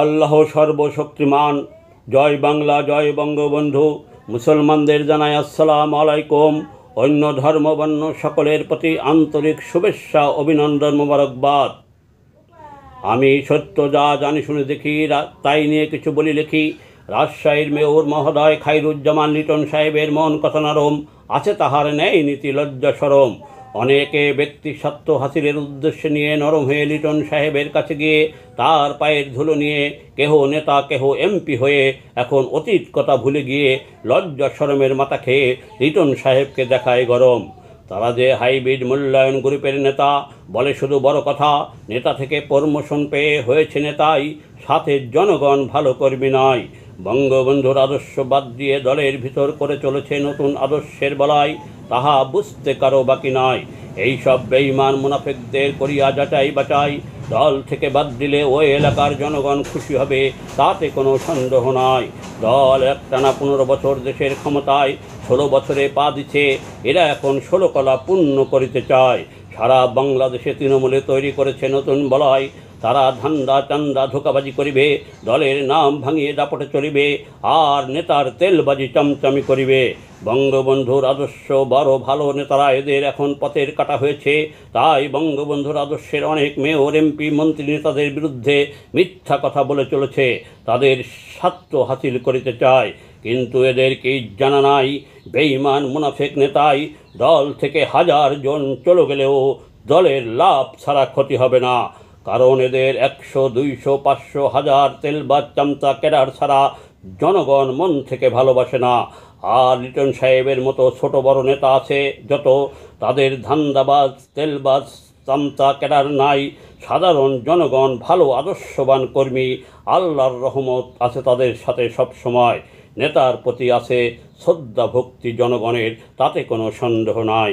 আল্লাহ সর্বশক্তিমান। জয় বাংলা, জয় বঙ্গবন্ধু। মুসলমানদের জানাই আসসালামু আলাইকুম। অন্য ধর্মবর্ণ সকলের প্রতি আন্তরিক শুভেচ্ছা, অভিনন্দন, মোবারকবাদ। আমি সত্য যা জানি শুনে দেখি তাই নিয়ে কিছু বলি লিখি। রাজশাহীর মেয়র মহোদয় খায়রুজ্জামান লিটন সাহেবের মন কত নরম, আছে তাহার ন্যায় নীতি লজ্জা শরম। অনেকে ব্যক্তি স্বার্থ হাসিলের উদ্দেশ্যে নিয়ে নরম হয়ে লিটন সাহেবের কাছে গিয়ে তার পায়ের ধুলো নিয়ে কেহ নেতা কেহ এমপি হয়ে এখন অতীত কথা ভুলে গিয়ে লজ্জা শরমের মাথা খেয়ে লিটন সাহেবকে দেখায় গরম। তারা যে হাইব্রিড মূল্যায়ন গ্রুপের নেতা, বলে শুধু বড় কথা। নেতা থেকে প্রমোশন পেয়ে হয়েছে নেতাই, সাথে জনগণ ভালো কর্মী নয়। বঙ্গবন্ধুর আদর্শ বাদ দিয়ে দলের ভিতর করে চলেছে নতুন আদর্শের বলাই, তাহা বুঝতে কারো বাকি নয়। এইসব বেঈমান মুনাফিকদের করিয়া যাচাই বাছাই দল থেকে বাদ দিলে ওই এলাকার জনগণ খুশি হবে, তাতে কোনো সন্দেহ নয়। দল একটানা 15 বছর দেশের ক্ষমতায়, 16 বছরে পা দিচ্ছে। এরা এখন 16 কলা পূর্ণ করিতে চায়। সারা বাংলাদেশে তৃণমূলে তৈরি করেছে নতুন বলয়। তারা ধান্দা চান্দা ধোকাবাজি করিবে, দলের নাম ভাঙিয়ে দাপটে চলিবে, আর নেতার তেলবাজি চামচামি করিবে। বঙ্গবন্ধুর আদর্শ বড় ভালো নেতারা এদের এখন পথের কাটা হয়েছে। তাই বঙ্গবন্ধুর আদর্শের অনেক মেয়র এমপি মন্ত্রী নেতাদের বিরুদ্ধে মিথ্যা কথা বলে চলেছে, তাদের স্বার্থ হাসিল করিতে চায়। কিন্তু এদের কি জানা নাই, বেঈমান মুনাফিক নেতাই দল থেকে 1000 জন চলে গেলেও দলের লাভ ছাড়া ক্ষতি হবে না। কারণ এদের 100, 200, 500, 1000 তেলবাজ চামচা কেডার ছাড়া জনগণ মন থেকে ভালোবাসে না। আর লিটন সাহেবের মতো ছোট বড় নেতা আছে যত, তাদের ধান্দাবাজ তেলবাজ চামচা কেডার নাই। সাধারণ জনগণ ভালো আদর্শবান কর্মী, আল্লাহর রহমত আছে তাদের সাথে সব সময়। নেতার প্রতি আছে শ্রদ্ধা ভক্তি জনগণের, তাতে কোনো সন্দেহ নাই।